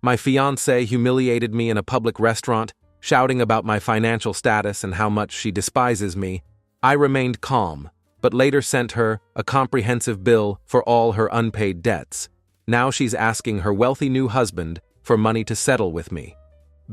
My fiancée humiliated me in a public restaurant, shouting about my financial status and how much she despises me. I remained calm, but later sent her a comprehensive bill for all her unpaid debts. Now she's asking her wealthy new husband for money to settle with me.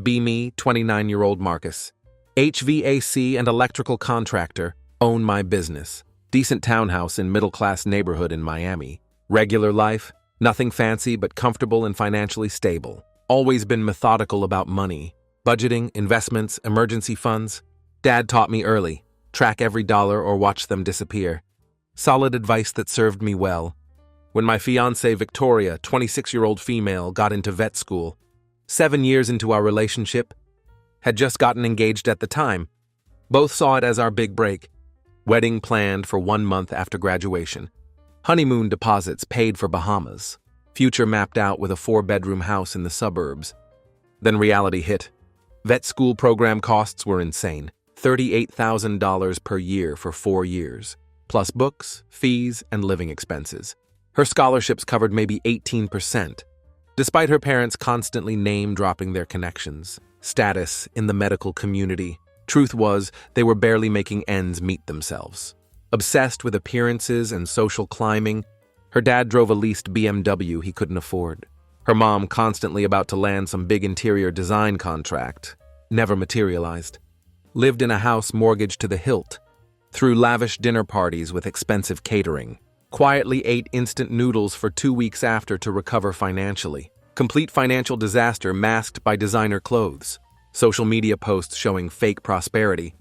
Be me, 29-year-old Marcus. HVAC and electrical contractor, own my business. Decent townhouse in middle-class neighborhood in Miami. Regular life, nothing fancy but comfortable and financially stable. Always been methodical about money. Budgeting, investments, emergency funds. Dad taught me early. Track every dollar or watch them disappear. Solid advice that served me well. When my fiancée Victoria, 26-year-old female, got into vet school, 7 years into our relationship, had just gotten engaged at the time. Both saw it as our big break. Wedding planned for 1 month after graduation. Honeymoon deposits paid for Bahamas. Future mapped out with a 4-bedroom house in the suburbs. Then reality hit. Vet school program costs were insane. $38,000 per year for 4 years, plus books, fees, and living expenses. Her scholarships covered maybe 18%. Despite her parents constantly name-dropping their connections, status in the medical community, truth was they were barely making ends meet themselves. Obsessed with appearances and social climbing, her dad drove a leased BMW he couldn't afford. Her mom constantly about to land some big interior design contract. Never materialized. Lived in a house mortgaged to the hilt. Threw lavish dinner parties with expensive catering. Quietly ate instant noodles for 2 weeks after to recover financially. Complete financial disaster masked by designer clothes. Social media posts showing fake prosperity.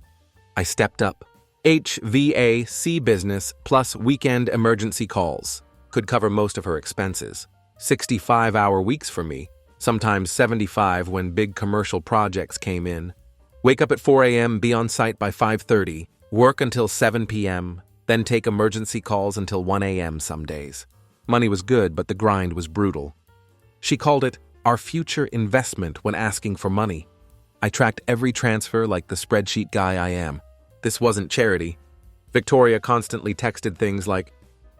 I stepped up. HVAC business plus weekend emergency calls. Could cover most of her expenses. 65-hour weeks for me, sometimes 75 when big commercial projects came in. Wake up at 4 a.m., be on site by 5:30, work until 7 p.m., then take emergency calls until 1 a.m. some days. Money was good, but the grind was brutal. She called it our future investment when asking for money. I tracked every transfer like the spreadsheet guy I am. This wasn't charity. Victoria constantly texted things like,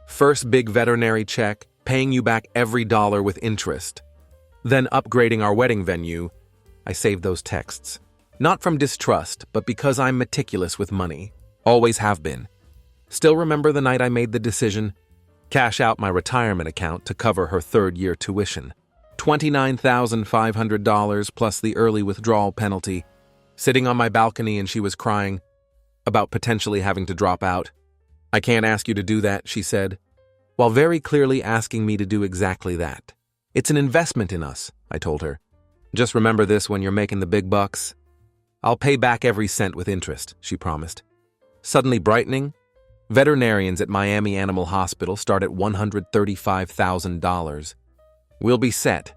first big veterinary check, paying you back every dollar with interest. Then upgrading our wedding venue. I saved those texts. Not from distrust, but because I'm meticulous with money. Always have been. Still remember the night I made the decision, cash out my retirement account to cover her 3rd-year tuition. $29,500 plus the early withdrawal penalty. Sitting on my balcony and she was crying about potentially having to drop out. I can't ask you to do that, she said, while very clearly asking me to do exactly that. It's an investment in us, I told her. Just remember this when you're making the big bucks. I'll pay back every cent with interest, she promised. Suddenly brightening, veterinarians at Miami Animal Hospital start at $135,000. We'll be set.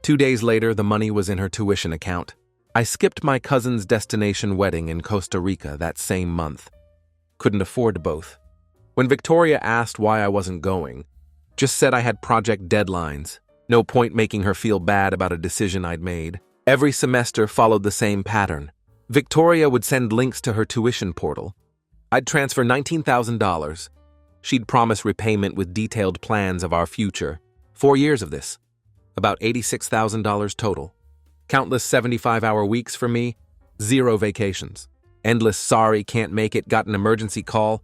2 days later, the money was in her tuition account. I skipped my cousin's destination wedding in Costa Rica that same month. Couldn't afford both. When Victoria asked why I wasn't going, just said I had project deadlines. No point making her feel bad about a decision I'd made. Every semester followed the same pattern. Victoria would send links to her tuition portal. I'd transfer $19,000. She'd promise repayment with detailed plans of our future. 4 years of this. About $86,000 total. Countless 75-hour weeks for me. 0 vacations. Endless sorry, can't make it, got an emergency call.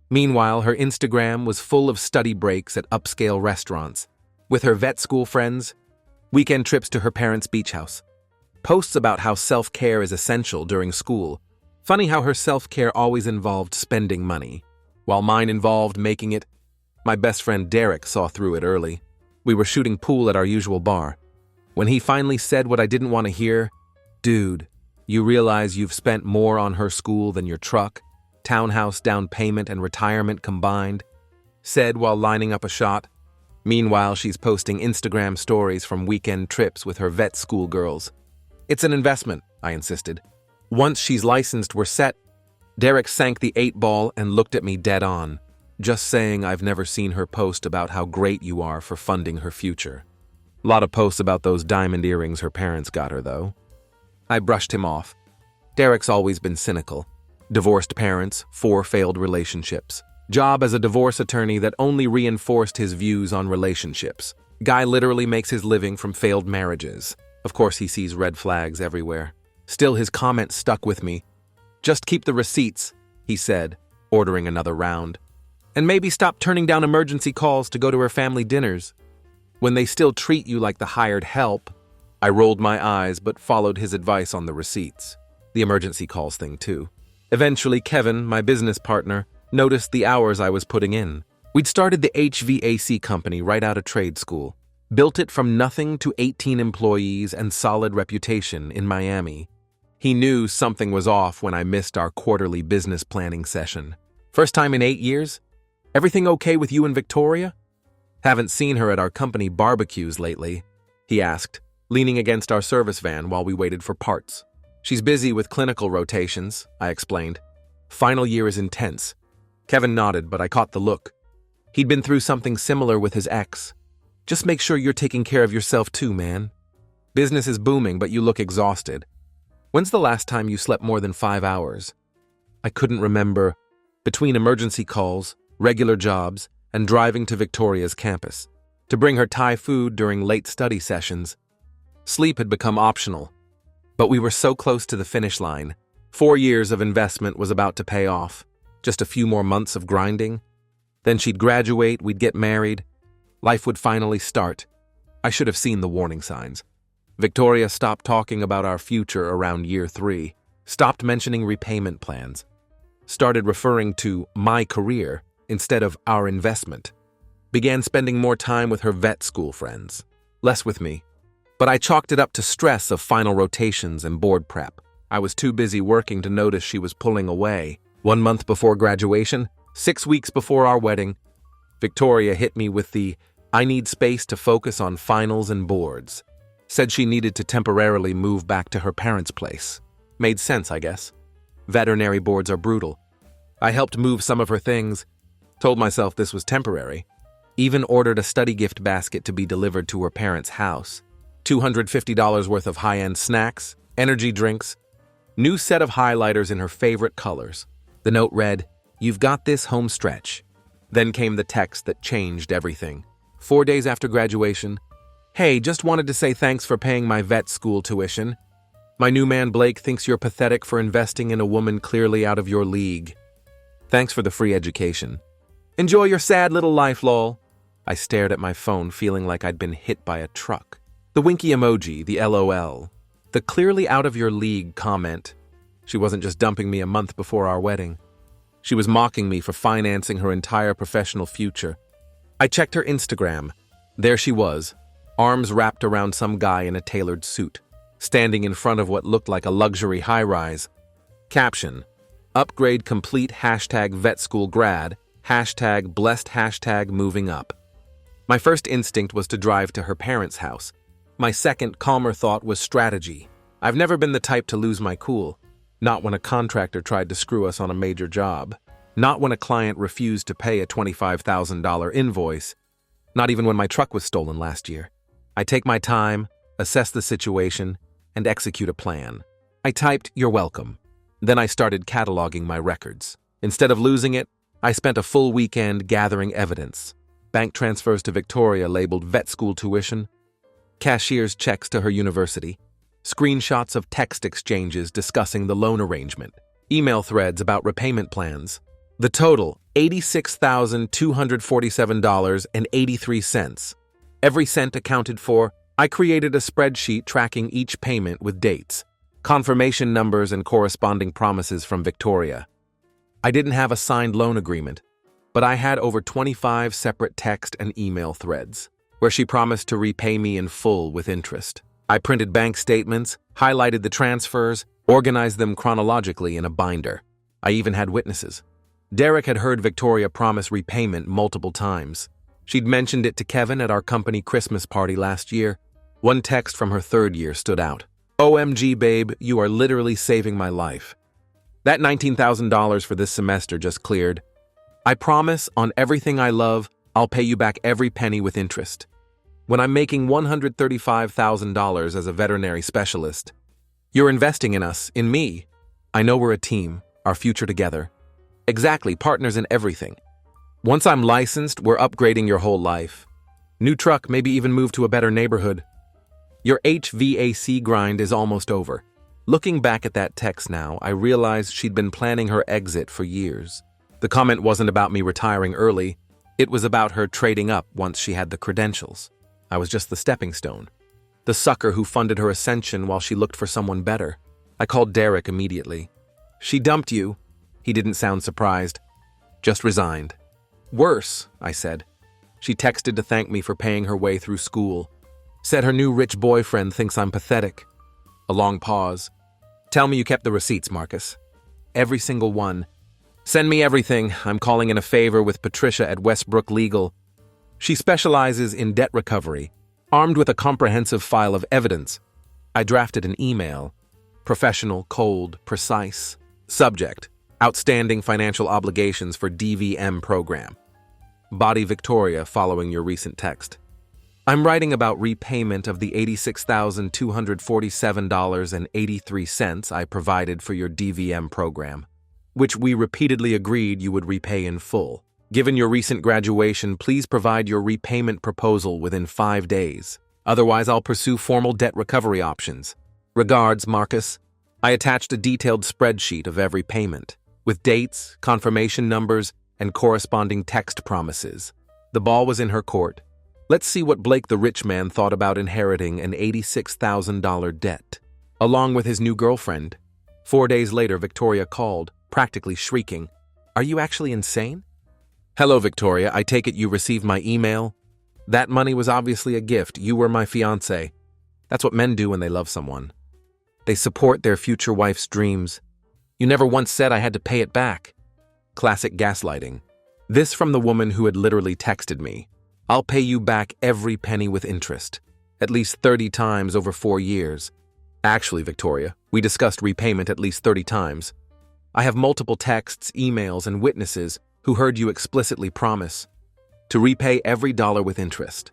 Meanwhile, her Instagram was full of study breaks at upscale restaurants. With her vet school friends. Weekend trips to her parents' beach house. Posts about how self-care is essential during school. Funny how her self-care always involved spending money, while mine involved making it. My best friend Derek saw through it early. We were shooting pool at our usual bar. When he finally said what I didn't want to hear, dude, you realize you've spent more on her school than your truck, townhouse down payment and retirement combined, said while lining up a shot. Meanwhile, she's posting Instagram stories from weekend trips with her vet school girls. It's an investment, I insisted. Once she's licensed, we're set. Derek sank the 8-ball and looked at me dead on, just saying I've never seen her post about how great you are for funding her future. Lot of posts about those diamond earrings her parents got her, though. I brushed him off. Derek's always been cynical. Divorced parents, 4 failed relationships. Job as a divorce attorney that only reinforced his views on relationships. Guy literally makes his living from failed marriages. Of course, he sees red flags everywhere. Still, his comment stuck with me. Just keep the receipts, he said, ordering another round. And maybe stop turning down emergency calls to go to her family dinners. When they still treat you like the hired help. I rolled my eyes but followed his advice on the receipts. The emergency calls thing too. Eventually, Kevin, my business partner, noticed the hours I was putting in. We'd started the HVAC company right out of trade school. Built it from nothing to 18 employees and solid reputation in Miami. He knew something was off when I missed our quarterly business planning session. First time in 8 years? Everything okay with you and Victoria? Haven't seen her at our company barbecues lately, he asked, leaning against our service van while we waited for parts. She's busy with clinical rotations, I explained. Final year is intense. Kevin nodded, but I caught the look. He'd been through something similar with his ex. Just make sure you're taking care of yourself too, man. Business is booming, but you look exhausted. When's the last time you slept more than 5 hours? I couldn't remember. Between emergency calls, regular jobs, and driving to Victoria's campus to bring her Thai food during late study sessions. Sleep had become optional, but we were so close to the finish line. 4 years of investment was about to pay off. Just a few more months of grinding. Then she'd graduate, we'd get married. Life would finally start. I should have seen the warning signs. Victoria stopped talking about our future around year 3, stopped mentioning repayment plans, started referring to my career instead of our investment, began spending more time with her vet school friends, less with me. But I chalked it up to stress of final rotations and board prep. I was too busy working to notice she was pulling away. 1 month before graduation, 6 weeks before our wedding, Victoria hit me with the "I need space to focus on finals and boards." Said she needed to temporarily move back to her parents' place. Made sense, I guess. Veterinary boards are brutal. I helped move some of her things, told myself this was temporary, even ordered a study gift basket to be delivered to her parents' house. $250 worth of high-end snacks, energy drinks, new set of highlighters in her favorite colors. The note read, "You've got this home stretch." Then came the text that changed everything. 4 days after graduation, "Hey, just wanted to say thanks for paying my vet school tuition. My new man Blake thinks you're pathetic for investing in a woman clearly out of your league. Thanks for the free education. Enjoy your sad little life, lol." I stared at my phone, feeling like I'd been hit by a truck. The winky emoji, the LOL, the clearly out of your league comment. She wasn't just dumping me a month before our wedding. She was mocking me for financing her entire professional future. I checked her Instagram. There she was, arms wrapped around some guy in a tailored suit, standing in front of what looked like a luxury high-rise. Caption, "Upgrade complete #VetSchoolGrad, #blessed #moving up." My first instinct was to drive to her parents' house. My second, calmer thought was strategy. I've never been the type to lose my cool. Not when a contractor tried to screw us on a major job. Not when a client refused to pay a $25,000 invoice. Not even when my truck was stolen last year. I take my time, assess the situation, and execute a plan. I typed, "You're welcome." Then I started cataloging my records. Instead of losing it, I spent a full weekend gathering evidence. Bank transfers to Victoria labeled vet school tuition, cashier's checks to her university, screenshots of text exchanges discussing the loan arrangement, email threads about repayment plans. The total, $86,247.83. Every cent accounted for. I created a spreadsheet tracking each payment with dates, confirmation numbers, and corresponding promises from Victoria. I didn't have a signed loan agreement, but I had over 25 separate text and email threads, where she promised to repay me in full with interest. I printed bank statements, highlighted the transfers, organized them chronologically in a binder. I even had witnesses. Derek had heard Victoria promise repayment multiple times. She'd mentioned it to Kevin at our company Christmas party last year. One text from her third year stood out. "OMG, babe, you are literally saving my life. That $19,000 for this semester just cleared. I promise, on everything I love, I'll pay you back every penny with interest. When I'm making $135,000 as a veterinary specialist, you're investing in us, in me. I know we're a team, our future together. Exactly, partners in everything. Once I'm licensed, we're upgrading your whole life. New truck, maybe even move to a better neighborhood. Your HVAC grind is almost over. Looking back at that text now, I realized she'd been planning her exit for years. The comment wasn't about me retiring early. It was about her trading up once she had the credentials. I was just the stepping stone. The sucker who funded her ascension while she looked for someone better. I called Derek immediately. She dumped you. He didn't sound surprised. Just resigned. Worse, I said. She texted to thank me for paying her way through school. Said her new rich boyfriend thinks I'm pathetic. A long pause. Tell me you kept the receipts, Marcus. Every single one. Send me everything. I'm calling in a favor with Patricia at Westbrook Legal. She specializes in debt recovery, armed with a comprehensive file of evidence. I drafted an email. Professional, cold, precise. Subject: outstanding financial obligations for DVM program. Body: Victoria, following your recent text. I'm writing about repayment of the $86,247.83 I provided for your DVM program, which we repeatedly agreed you would repay in full. Given your recent graduation, please provide your repayment proposal within 5 days. Otherwise, I'll pursue formal debt recovery options. Regards, Marcus. I attached a detailed spreadsheet of every payment, with dates, confirmation numbers, and corresponding text promises. The ball was in her court. Let's see what Blake the rich man thought about inheriting an $86,000 debt, along with his new girlfriend. 4 days later, Victoria called, practically shrieking, "Are you actually insane?" "Hello, Victoria. I take it you received my email? That money was obviously a gift. You were my fiancé. That's what men do when they love someone. They support their future wife's dreams. You never once said I had to pay it back." Classic gaslighting. This from the woman who had literally texted me. "I'll pay you back every penny with interest, at least 30 times over 4 years. Actually, Victoria, we discussed repayment at least 30 times. I have multiple texts, emails, and witnesses who heard you explicitly promise to repay every dollar with interest.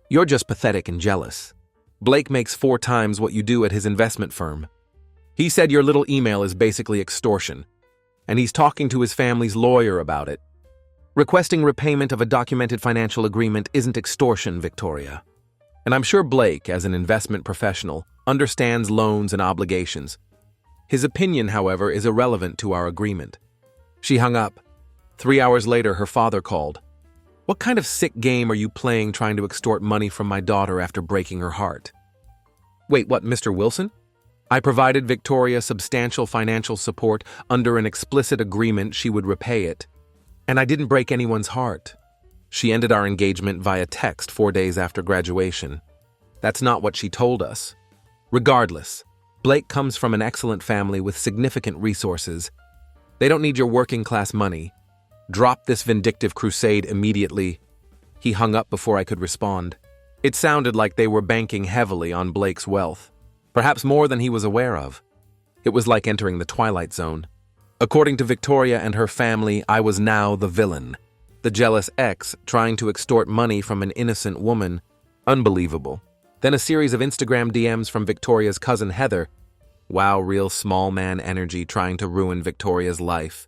You're just pathetic and jealous. Blake makes 4 times what you do at his investment firm. He said your little email is basically extortion, and he's talking to his family's lawyer about it. Requesting repayment of a documented financial agreement isn't extortion, Victoria. And I'm sure Blake, as an investment professional, understands loans and obligations. His opinion, however, is irrelevant to our agreement." She hung up. 3 hours later, her father called. "What kind of sick game are you playing trying to extort money from my daughter after breaking her heart?" "Wait, what, Mr. Wilson?" I provided Victoria substantial financial support under an explicit agreement she would repay it. And I didn't break anyone's heart. She ended our engagement via text 4 days after graduation. That's not what she told us. Regardless, Blake comes from an excellent family with significant resources. They don't need your working-class money. Drop this vindictive crusade immediately. He hung up before I could respond. It sounded like they were banking heavily on Blake's wealth, perhaps more than he was aware of. It was like entering the Twilight Zone. According to Victoria and her family, I was now the villain. The jealous ex trying to extort money from an innocent woman. Unbelievable. Then a series of Instagram DMs from Victoria's cousin Heather. Wow, real small man energy trying to ruin Victoria's life.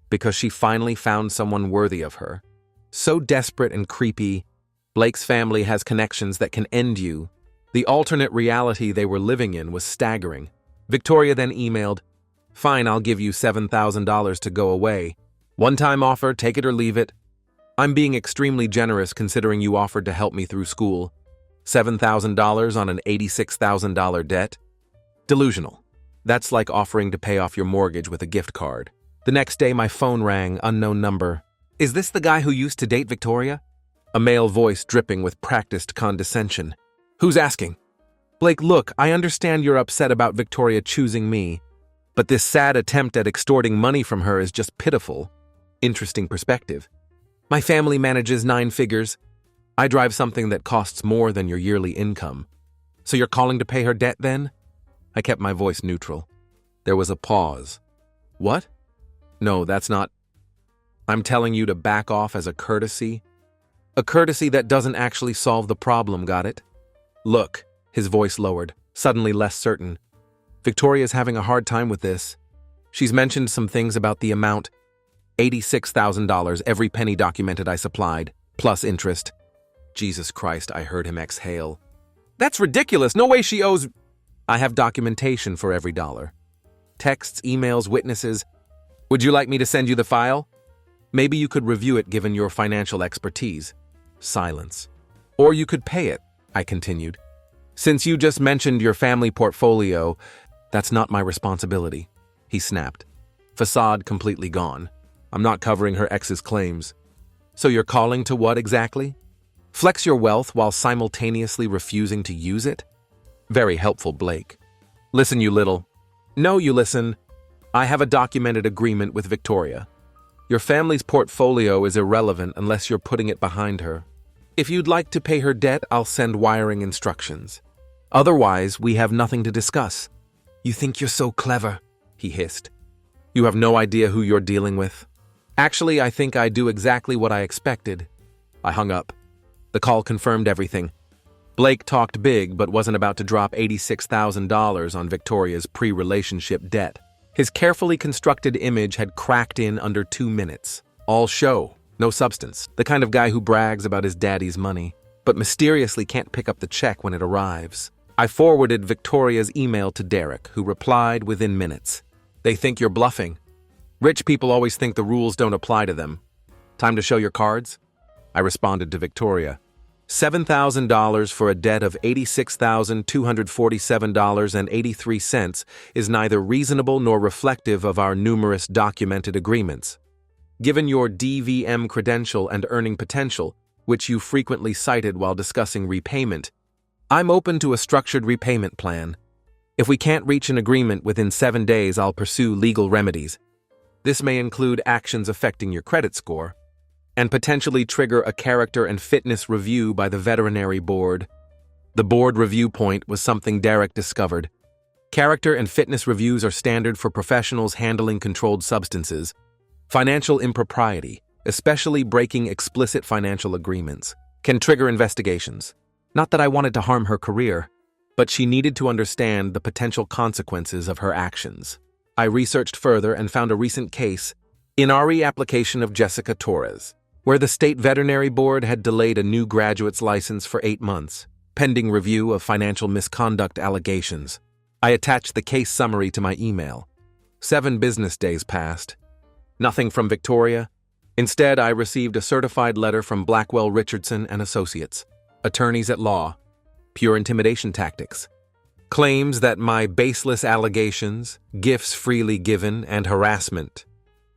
Because she finally found someone worthy of her. So desperate and creepy. Blake's family has connections that can end you. The alternate reality they were living in was staggering. Victoria then emailed, "Fine, I'll give you $7,000 to go away. One-time offer, take it or leave it. I'm being extremely generous considering you offered to help me through school. $7,000 on an $86,000 debt? Delusional. That's like offering to pay off your mortgage with a gift card." The next day, my phone rang, unknown number. "Is this the guy who used to date Victoria?" A male voice dripping with practiced condescension. "Who's asking?" "Blake, look, I understand you're upset about Victoria choosing me, but this sad attempt at extorting money from her is just pitiful." Interesting perspective. "My family manages 9 figures. I drive something that costs more than your yearly income. So you're calling to pay her debt then?" I kept my voice neutral. There was a pause. "What? No, that's not. I'm telling you to back off as a courtesy. A courtesy that doesn't actually solve the problem, got it? Look," his voice lowered, suddenly less certain. "Victoria's having a hard time with this. She's mentioned some things about the amount. $86,000, every penny documented I supplied, plus interest. Jesus Christ, I heard him exhale. That's ridiculous. No way she owes. I have documentation for every dollar. Texts, emails, witnesses. Would you like me to send you the file? Maybe you could review it given your financial expertise. Silence. Or you could pay it, I continued. Since you just mentioned your family portfolio, that's not my responsibility, he snapped. Facade completely gone. I'm not covering her ex's claims. So you're calling to what exactly? Flex your wealth while simultaneously refusing to use it? Very helpful, Blake. Listen, you little. No, you listen. I have a documented agreement with Victoria. Your family's portfolio is irrelevant unless you're putting it behind her. If you'd like to pay her debt, I'll send wiring instructions. Otherwise, we have nothing to discuss. You think you're so clever, he hissed. You have no idea who you're dealing with. Actually, I think I do exactly what I expected. I hung up. The call confirmed everything. Blake talked big but wasn't about to drop $86,000 on Victoria's pre-relationship debt. His carefully constructed image had cracked in under 2 minutes. All show, no substance. The kind of guy who brags about his daddy's money, but mysteriously can't pick up the check when it arrives. I forwarded Victoria's email to Derek, who replied within minutes. They think you're bluffing. Rich people always think the rules don't apply to them. Time to show your cards? I responded to Victoria. $7,000 for a debt of $86,247.83 is neither reasonable nor reflective of our numerous documented agreements. Given your DVM credential and earning potential, which you frequently cited while discussing repayment, I'm open to a structured repayment plan. If we can't reach an agreement within 7 days, I'll pursue legal remedies. This may include actions affecting your credit score, and potentially trigger a character and fitness review by the veterinary board. The board review point was something Derek discovered. Character and fitness reviews are standard for professionals handling controlled substances. Financial impropriety, especially breaking explicit financial agreements, can trigger investigations. Not that I wanted to harm her career, but she needed to understand the potential consequences of her actions. I researched further and found a recent case, Inari application of Jessica Torres, where the state veterinary board had delayed a new graduate's license for 8 months, pending review of financial misconduct allegations. I attached the case summary to my email. 7 business days passed. Nothing from Victoria. Instead, I received a certified letter from Blackwell Richardson and Associates, attorneys at law. Pure intimidation tactics. Claims that my baseless allegations, gifts freely given, and harassment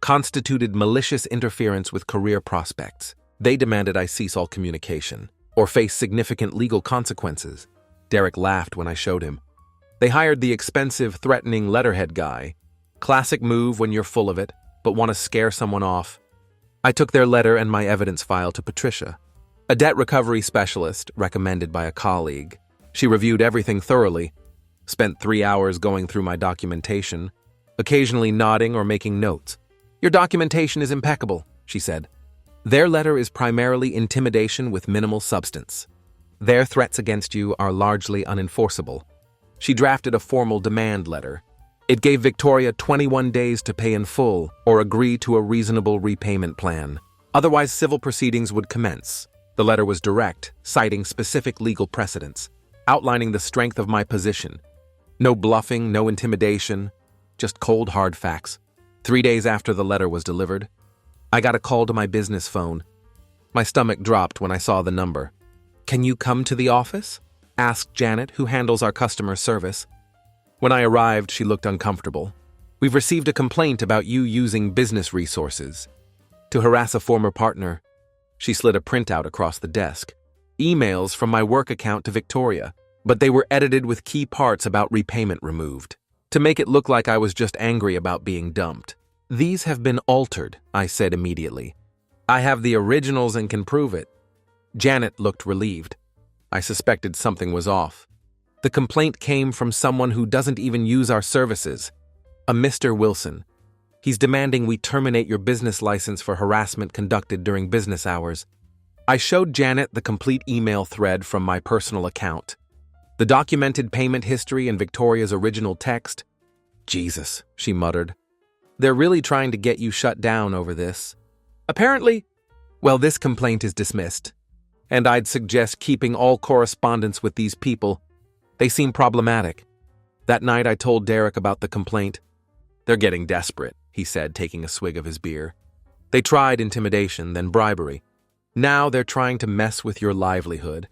constituted malicious interference with career prospects. They demanded I cease all communication or face significant legal consequences. Derek laughed when I showed him. They hired the expensive, threatening letterhead guy. Classic move when you're full of it, but want to scare someone off. I took their letter and my evidence file to Patricia, a debt recovery specialist recommended by a colleague. She reviewed everything thoroughly, spent 3 hours going through my documentation, occasionally nodding or making notes. Your documentation is impeccable, she said. Their letter is primarily intimidation with minimal substance. Their threats against you are largely unenforceable. She drafted a formal demand letter. It gave Victoria 21 days to pay in full or agree to a reasonable repayment plan. Otherwise, civil proceedings would commence. The letter was direct, citing specific legal precedents, outlining the strength of my position. No bluffing, no intimidation, just cold, hard facts. 3 days after the letter was delivered, I got a call to my business phone. My stomach dropped when I saw the number. "Can you come to the office?" asked Janet, who handles our customer service. When I arrived, she looked uncomfortable. "We've received a complaint about you using business resources to harass a former partner." She slid a printout across the desk. Emails from my work account to Victoria, but they were edited with key parts about repayment removed, to make it look like I was just angry about being dumped. "These have been altered," I said immediately. "I have the originals and can prove it." Janet looked relieved. I suspected something was off. The complaint came from someone who doesn't even use our services, a Mr. Wilson. He's demanding we terminate your business license for harassment conducted during business hours. I showed Janet the complete email thread from my personal account. The documented payment history and Victoria's original text. "Jesus," she muttered. "They're really trying to get you shut down over this." "Apparently." "Well, this complaint is dismissed. and I'd suggest keeping all correspondence with these people. They seem problematic. That night I told Derek about the complaint. They're getting desperate, he said, taking a swig of his beer. They tried intimidation, then bribery. Now they're trying to mess with your livelihood.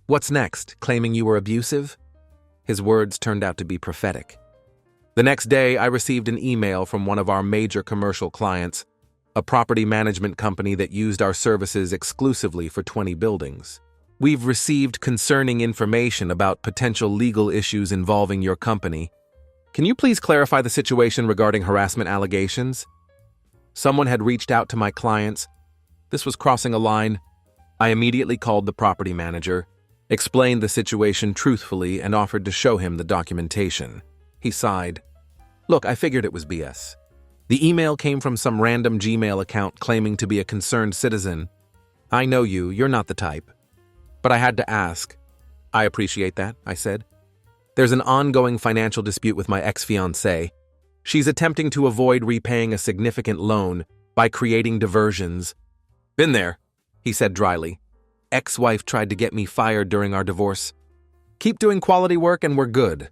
What's next, claiming you were abusive? His words turned out to be prophetic. The next day, I received an email from one of our major commercial clients, a property management company that used our services exclusively for 20 buildings. We've received concerning information about potential legal issues involving your company. Can you please clarify the situation regarding harassment allegations? Someone had reached out to my clients. This was crossing a line. I immediately called the property manager, explained the situation truthfully, and offered to show him the documentation. He sighed. Look, I figured it was BS. The email came from some random Gmail account claiming to be a concerned citizen. I know you're not the type. But I had to ask. I appreciate that, I said. There's an ongoing financial dispute with my ex-fiancée. She's attempting to avoid repaying a significant loan by creating diversions. Been there, he said dryly. Ex-wife tried to get me fired during our divorce. Keep doing quality work and we're good.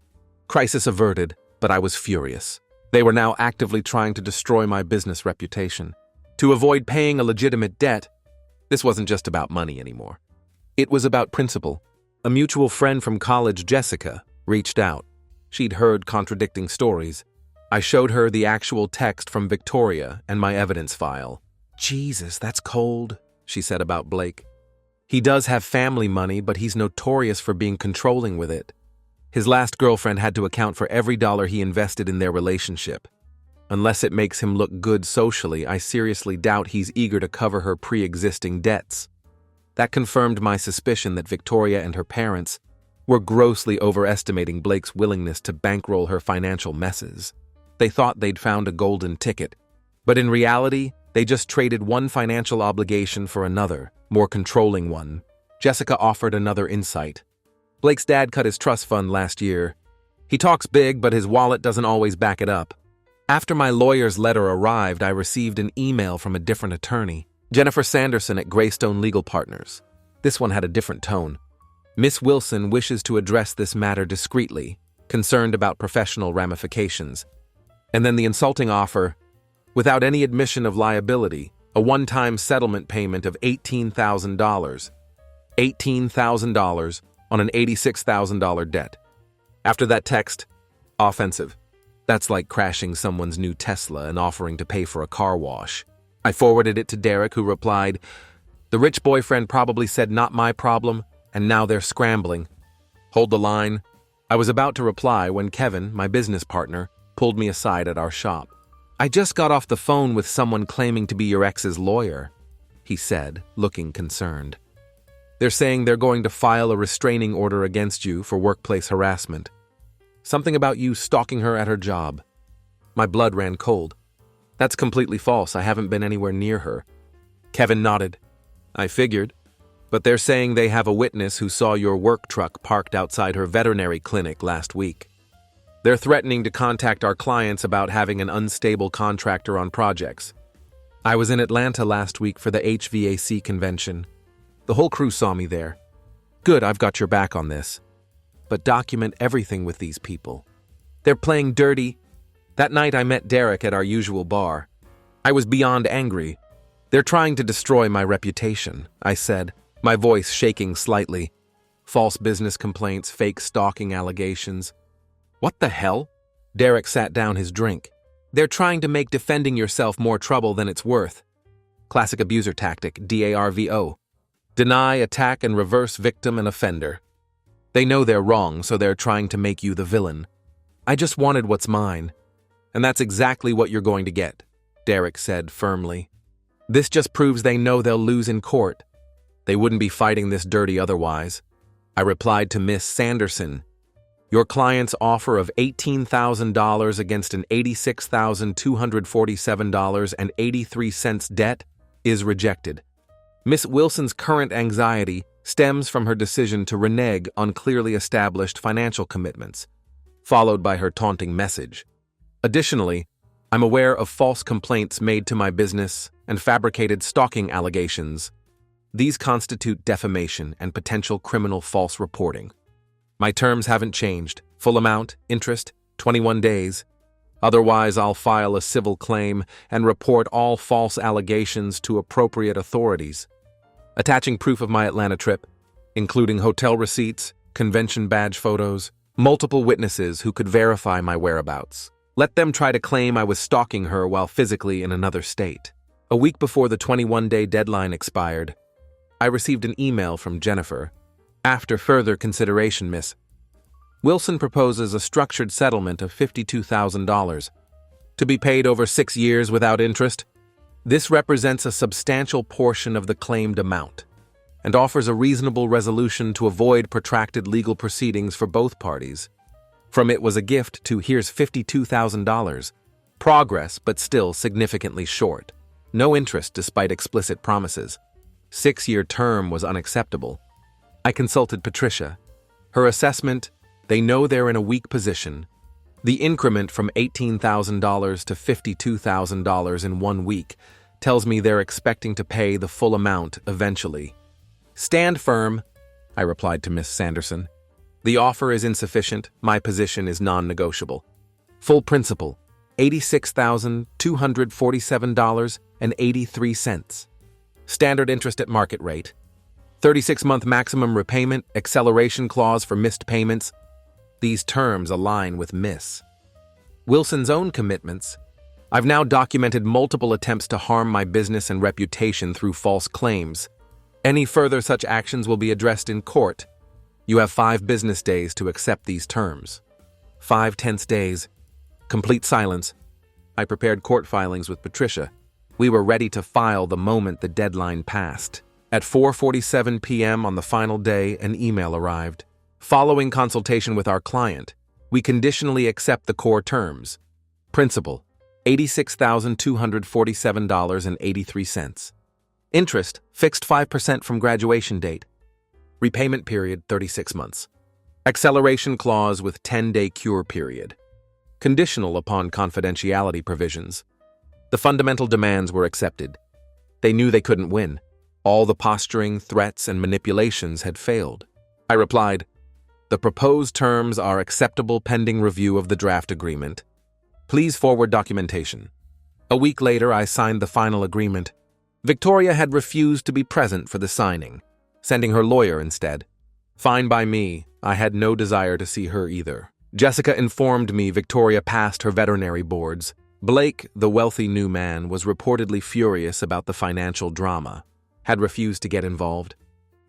Crisis averted, but I was furious. They were now actively trying to destroy my business reputation. To avoid paying a legitimate debt, this wasn't just about money anymore. It was about principle. A mutual friend from college, Jessica, reached out. She'd heard contradicting stories. I showed her the actual text from Victoria and my evidence file. Jesus, that's cold, she said about Blake. He does have family money, but he's notorious for being controlling with it. His last girlfriend had to account for every dollar he invested in their relationship. Unless it makes him look good socially, I seriously doubt he's eager to cover her pre-existing debts. That confirmed my suspicion that Victoria and her parents were grossly overestimating Blake's willingness to bankroll her financial messes. They thought they'd found a golden ticket, but in reality, they just traded one financial obligation for another, more controlling one. Jessica offered another insight. Blake's dad cut his trust fund last year. He talks big, but his wallet doesn't always back it up. After my lawyer's letter arrived, I received an email from a different attorney, Jennifer Sanderson at Greystone Legal Partners. This one had a different tone. Miss Wilson wishes to address this matter discreetly, concerned about professional ramifications. And then the insulting offer, without any admission of liability, a one-time settlement payment of $18,000. $18,000 on an $86,000 debt. After that text, offensive. That's like crashing someone's new Tesla and offering to pay for a car wash. I forwarded it to Derek, who replied, "The rich boyfriend probably said not my problem, and now they're scrambling. Hold the line." I was about to reply when Kevin, my business partner, pulled me aside at our shop. "I just got off the phone with someone claiming to be your ex's lawyer," he said, looking concerned. "They're saying they're going to file a restraining order against you for workplace harassment. Something about you stalking her at her job." My blood ran cold. "That's completely false. I haven't been anywhere near her." Kevin nodded. "I figured. But they're saying they have a witness who saw your work truck parked outside her veterinary clinic last week. They're threatening to contact our clients about having an unstable contractor on projects. I was in Atlanta last week for the HVAC convention. The whole crew saw me there. Good, I've got your back on this. But document everything with these people. They're playing dirty." That night I met Derek at our usual bar. I was beyond angry. "They're trying to destroy my reputation," I said, my voice shaking slightly. "False business complaints, fake stalking allegations." "What the hell?" Derek sat down his drink. "They're trying to make defending yourself more trouble than it's worth. Classic abuser tactic, DARVO. Deny, attack, and reverse victim and offender. They know they're wrong, so they're trying to make you the villain. I just wanted what's mine. And that's exactly what you're going to get," Derek said firmly. "This just proves they know they'll lose in court. They wouldn't be fighting this dirty otherwise." I replied to Miss Sanderson, "Your client's offer of $18,000 against an $86,247.83 debt is rejected. Miss Wilson's current anxiety stems from her decision to renege on clearly established financial commitments, followed by her taunting message. Additionally, I'm aware of false complaints made to my business and fabricated stalking allegations. These constitute defamation and potential criminal false reporting. My terms haven't changed. Full amount, interest, 21 days. Otherwise, I'll file a civil claim and report all false allegations to appropriate authorities. Attaching proof of my Atlanta trip, including hotel receipts, convention badge photos, multiple witnesses who could verify my whereabouts. Let them try to claim I was stalking her while physically in another state. A week before the 21-day deadline expired, I received an email from Jennifer. After further consideration, Miss Wilson proposes a structured settlement of $52,000 to be paid over 6 years without interest. This represents a substantial portion of the claimed amount and offers a reasonable resolution to avoid protracted legal proceedings for both parties. From it was a gift to here's $52,000. Progress, but still significantly short. No interest despite explicit promises. 6-year term was unacceptable. I consulted Patricia. Her assessment, they know they're in a weak position. The increment from $18,000 to $52,000 in 1 week tells me they're expecting to pay the full amount eventually. Stand firm, I replied to Miss Sanderson. The offer is insufficient. My position is non-negotiable. Full principal, $86,247.83. Standard interest at market rate. 36-month maximum repayment, acceleration clause for missed payments. These terms align with Miss Wilson's own commitments. I've now documented multiple attempts to harm my business and reputation through false claims. Any further such actions will be addressed in court. You have 5 business days to accept these terms. 5 tense days. Complete silence. I prepared court filings with Patricia. We were ready to file the moment the deadline passed. At 4:47 p.m. on the final day, an email arrived. Following consultation with our client, we conditionally accept the core terms. Principal, $86,247.83. Interest, fixed 5% from graduation date. Repayment period, 36 months. Acceleration clause with 10-day cure period. Conditional upon confidentiality provisions. The fundamental demands were accepted. They knew they couldn't win. All the posturing, threats, and manipulations had failed. I replied, the proposed terms are acceptable pending review of the draft agreement. Please forward documentation. A week later, I signed the final agreement. Victoria had refused to be present for the signing, sending her lawyer instead. Fine by me, I had no desire to see her either. Jessica informed me Victoria passed her veterinary boards. Blake, the wealthy new man, was reportedly furious about the financial drama, had refused to get involved,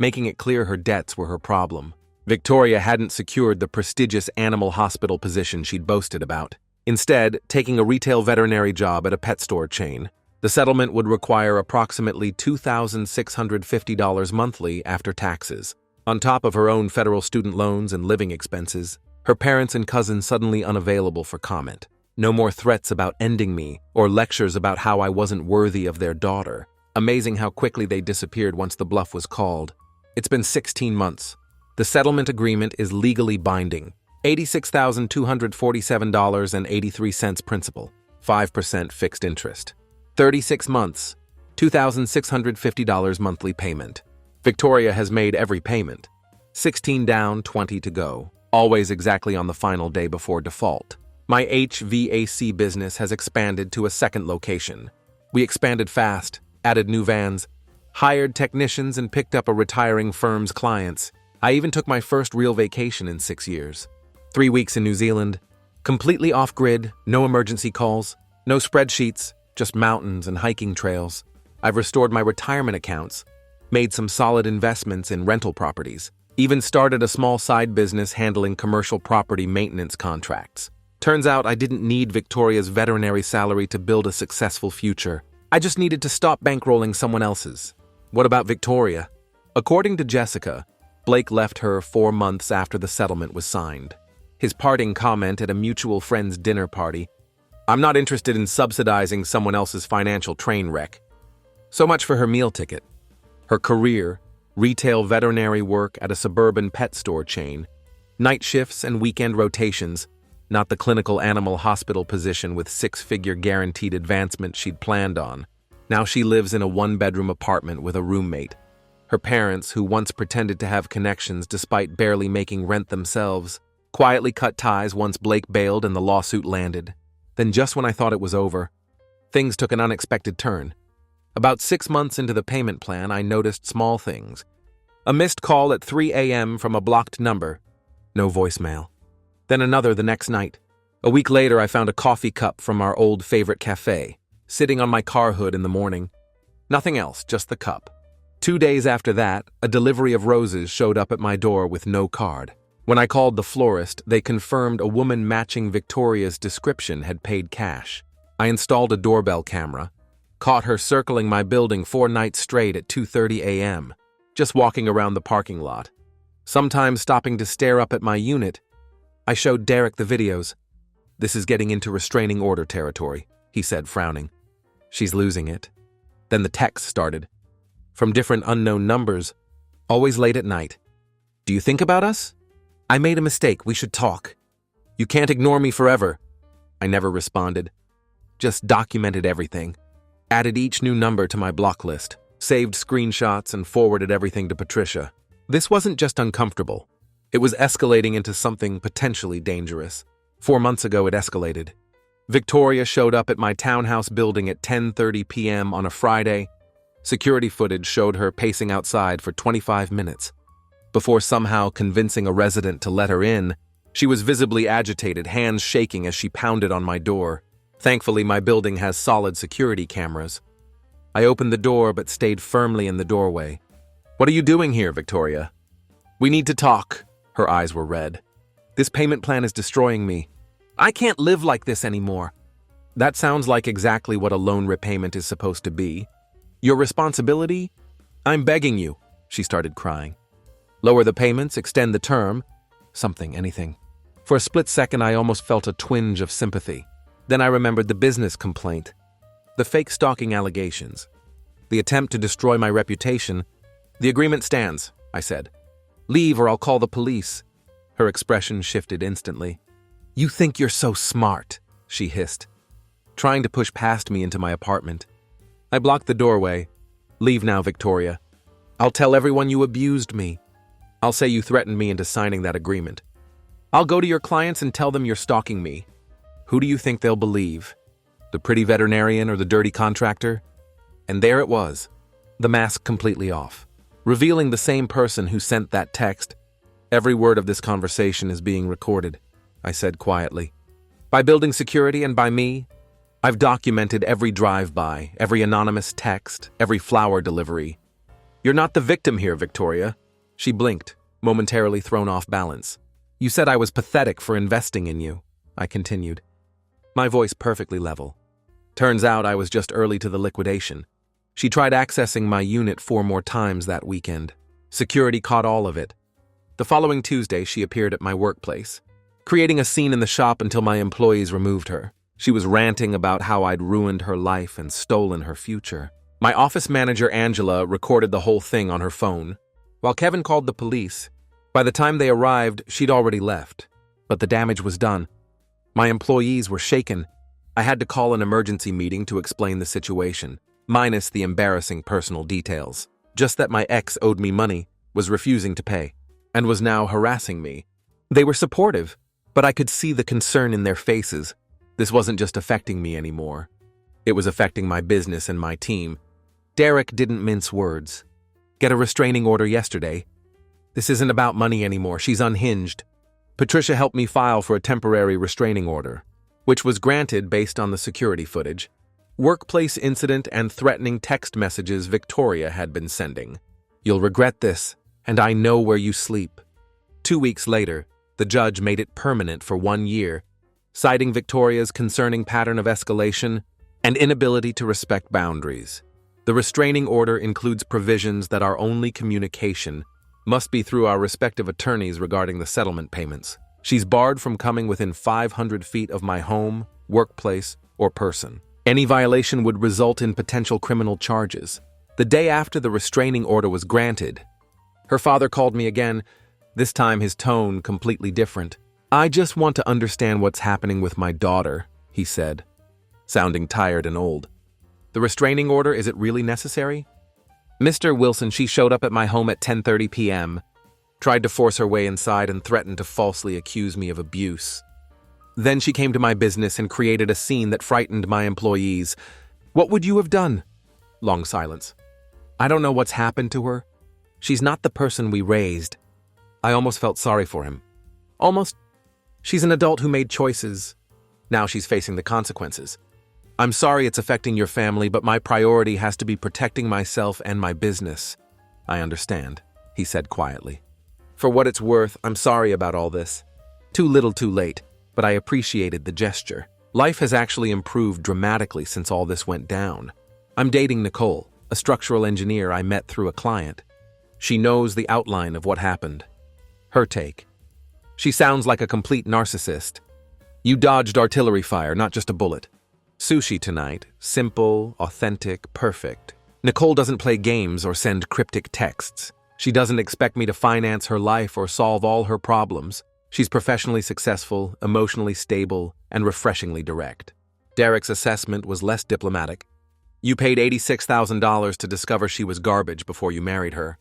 making it clear her debts were her problem. Victoria hadn't secured the prestigious animal hospital position she'd boasted about, instead taking a retail veterinary job at a pet store chain. The settlement would require approximately $2,650 monthly after taxes. On top of her own federal student loans and living expenses, her parents and cousins suddenly unavailable for comment. No more threats about ending me or lectures about how I wasn't worthy of their daughter. Amazing how quickly they disappeared once the bluff was called. It's been 16 months. The settlement agreement is legally binding. $86,247.83 principal, 5% fixed interest. 36 months, $2,650 monthly payment. Victoria has made every payment. 16 down, 20 to go. Always exactly on the final day before default. My HVAC business has expanded to a second location. We expanded fast, added new vans, hired technicians, and picked up a retiring firm's clients. I even took my first real vacation in 6 years. 3 weeks in New Zealand, completely off-grid, no emergency calls, no spreadsheets, just mountains and hiking trails. I've restored my retirement accounts, made some solid investments in rental properties, even started a small side business handling commercial property maintenance contracts. Turns out I didn't need Victoria's veterinary salary to build a successful future. I just needed to stop bankrolling someone else's. What about Victoria? According to Jessica, Blake left her 4 months after the settlement was signed. His parting comment at a mutual friend's dinner party, "I'm not interested in subsidizing someone else's financial train wreck." So much for her meal ticket. Her career, retail veterinary work at a suburban pet store chain, night shifts and weekend rotations, not the clinical animal hospital position with 6-figure guaranteed advancement she'd planned on. Now she lives in a 1-bedroom apartment with a roommate. Her parents, who once pretended to have connections despite barely making rent themselves, quietly cut ties once Blake bailed and the lawsuit landed. Then just when I thought it was over, things took an unexpected turn. About 6 months into the payment plan, I noticed small things. A missed call at 3 a.m. from a blocked number. No voicemail. Then another the next night. A week later, I found a coffee cup from our old favorite cafe, sitting on my car hood in the morning. Nothing else, just the cup. 2 days after that, a delivery of roses showed up at my door with no card. When I called the florist, they confirmed a woman matching Victoria's description had paid cash. I installed a doorbell camera, caught her circling my building 4 nights straight at 2:30 a.m., just walking around the parking lot. Sometimes stopping to stare up at my unit. I showed Derek the videos. "This is getting into restraining order territory," he said, frowning. "She's losing it." Then the texts started. From different unknown numbers, always late at night. "Do you think about us? I made a mistake, we should talk. You can't ignore me forever." I never responded. Just documented everything. Added each new number to my block list. Saved screenshots and forwarded everything to Patricia. This wasn't just uncomfortable. It was escalating into something potentially dangerous. 4 months ago, it escalated. Victoria showed up at my townhouse building at 10:30 p.m. on a Friday. Security footage showed her pacing outside for 25 minutes. Before somehow convincing a resident to let her in, she was visibly agitated, hands shaking as she pounded on my door. Thankfully, my building has solid security cameras. I opened the door but stayed firmly in the doorway. "What are you doing here, Victoria?" "We need to talk." Her eyes were red. "This payment plan is destroying me. I can't live like this anymore." That sounds like exactly what a loan repayment is supposed to be. "Your responsibility? I'm begging you." She started crying. "Lower the payments, extend the term." Something, anything. For a split second, I almost felt a twinge of sympathy. Then I remembered the business complaint, the fake stalking allegations, the attempt to destroy my reputation. "The agreement stands," I said. "Leave or I'll call the police." Her expression shifted instantly. "You think you're so smart," she hissed, trying to push past me into my apartment. I blocked the doorway. "Leave now, Victoria. I'll tell everyone you abused me. I'll say you threatened me into signing that agreement. I'll go to your clients and tell them you're stalking me. Who do you think they'll believe? The pretty veterinarian or the dirty contractor?" And there it was, the mask completely off, revealing the same person who sent that text. "Every word of this conversation is being recorded," I said quietly. "By building security and by me, I've documented every drive-by, every anonymous text, every flower delivery. You're not the victim here, Victoria." She blinked, momentarily thrown off balance. "You said I was pathetic for investing in you," I continued, my voice perfectly level. Turns out I was just early to the liquidation. She tried accessing my unit 4 more times that weekend. Security caught all of it. The following Tuesday, she appeared at my workplace, creating a scene in the shop until my employees removed her. She was ranting about how I'd ruined her life and stolen her future. My office manager, Angela, recorded the whole thing on her phone. While Kevin called the police, by the time they arrived, she'd already left. But the damage was done. My employees were shaken. I had to call an emergency meeting to explain the situation, minus the embarrassing personal details. Just that my ex owed me money, was refusing to pay, and was now harassing me. They were supportive, but I could see the concern in their faces. This wasn't just affecting me anymore. It was affecting my business and my team. Derek didn't mince words. "Get a restraining order yesterday. This isn't about money anymore, she's unhinged." Patricia helped me file for a temporary restraining order, which was granted based on the security footage, workplace incident, and threatening text messages Victoria had been sending. "You'll regret this, and I know where you sleep." 2 weeks later, the judge made it permanent for 1 year, citing Victoria's concerning pattern of escalation and inability to respect boundaries. The restraining order includes provisions that our only communication must be through our respective attorneys regarding the settlement payments. She's barred from coming within 500 feet of my home, workplace, or person. Any violation would result in potential criminal charges. The day after the restraining order was granted, her father called me again, this time his tone completely different. "I just want to understand what's happening with my daughter," he said, sounding tired and old. "The restraining order, is it really necessary?" Mr. Wilson, she showed up at my home at 10:30 p.m., tried to force her way inside and threatened to falsely accuse me of abuse. Then she came to my business and created a scene that frightened my employees. What would you have done? Long silence. I don't know what's happened to her. She's not the person we raised. I almost felt sorry for him. Almost. She's an adult who made choices. Now she's facing the consequences. I'm sorry it's affecting your family, but my priority has to be protecting myself and my business. I understand, he said quietly. For what it's worth, I'm sorry about all this. Too little too late, but I appreciated the gesture. Life has actually improved dramatically since all this went down. I'm dating Nicole, a structural engineer I met through a client. She knows the outline of what happened. Her take. She sounds like a complete narcissist. You dodged artillery fire, not just a bullet. Sushi tonight. Simple, authentic, perfect. Nicole doesn't play games or send cryptic texts. She doesn't expect me to finance her life or solve all her problems. She's professionally successful, emotionally stable, and refreshingly direct. Derek's assessment was less diplomatic. You paid $86,000 to discover she was garbage before you married her.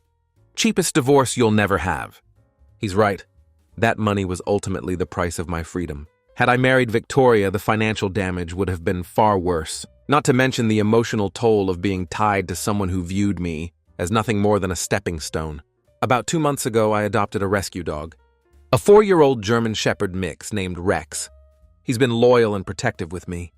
Cheapest divorce you'll never have. He's right. That money was ultimately the price of my freedom. Had I married Victoria, the financial damage would have been far worse, not to mention the emotional toll of being tied to someone who viewed me as nothing more than a stepping stone. About 2 months ago, I adopted a rescue dog. A 4-year-old German Shepherd mix named Rex. He's been loyal and protective with me.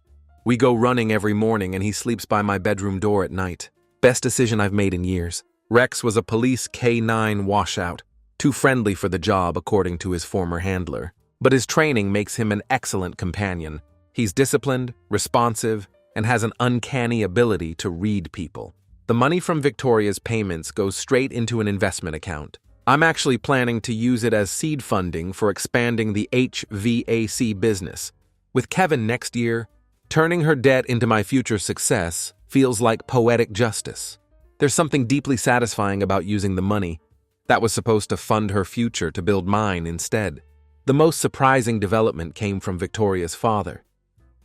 We go running every morning and he sleeps by my bedroom door at night. Best decision I've made in years. Rex was a police K-9 washout, too friendly for the job according to his former handler. But his training makes him an excellent companion. He's disciplined, responsive, and has an uncanny ability to read people. The money from Victoria's payments goes straight into an investment account. I'm actually planning to use it as seed funding for expanding the HVAC business. With Kevin next year, turning her debt into my future success feels like poetic justice. There's something deeply satisfying about using the money that was supposed to fund her future to build mine instead. The most surprising development came from Victoria's father.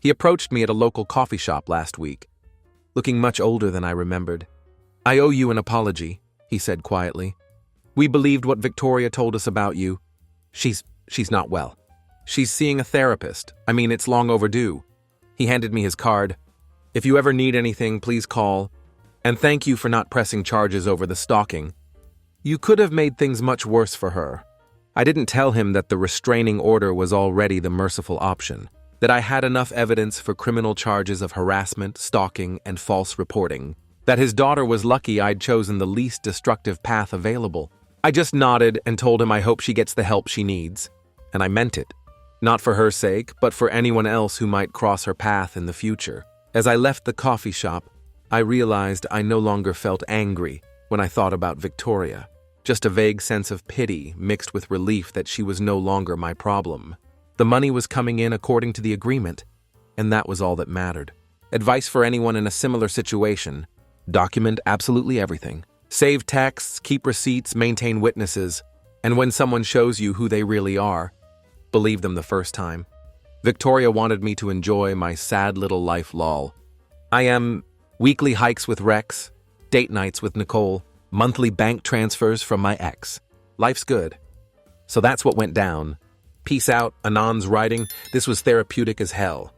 He approached me at a local coffee shop last week, looking much older than I remembered. I owe you an apology, he said quietly. We believed what Victoria told us about you. She's not well. She's seeing a therapist. I mean, it's long overdue. He handed me his card. If you ever need anything, please call. And thank you for not pressing charges over the stalking. You could have made things much worse for her. I didn't tell him that the restraining order was already the merciful option, that I had enough evidence for criminal charges of harassment, stalking, and false reporting, that his daughter was lucky I'd chosen the least destructive path available. I just nodded and told him I hope she gets the help she needs. And I meant it. Not for her sake, but for anyone else who might cross her path in the future. As I left the coffee shop, I realized I no longer felt angry when I thought about Victoria. Just a vague sense of pity mixed with relief that she was no longer my problem. The money was coming in according to the agreement, and that was all that mattered. Advice for anyone in a similar situation: document absolutely everything. Save texts, keep receipts, maintain witnesses, and when someone shows you who they really are, believe them the first time. Victoria wanted me to enjoy my sad little life lol. I am weekly hikes with Rex, date nights with Nicole, monthly bank transfers from my ex. Life's good. So that's what went down. Peace out, Anon's writing. This was therapeutic as hell.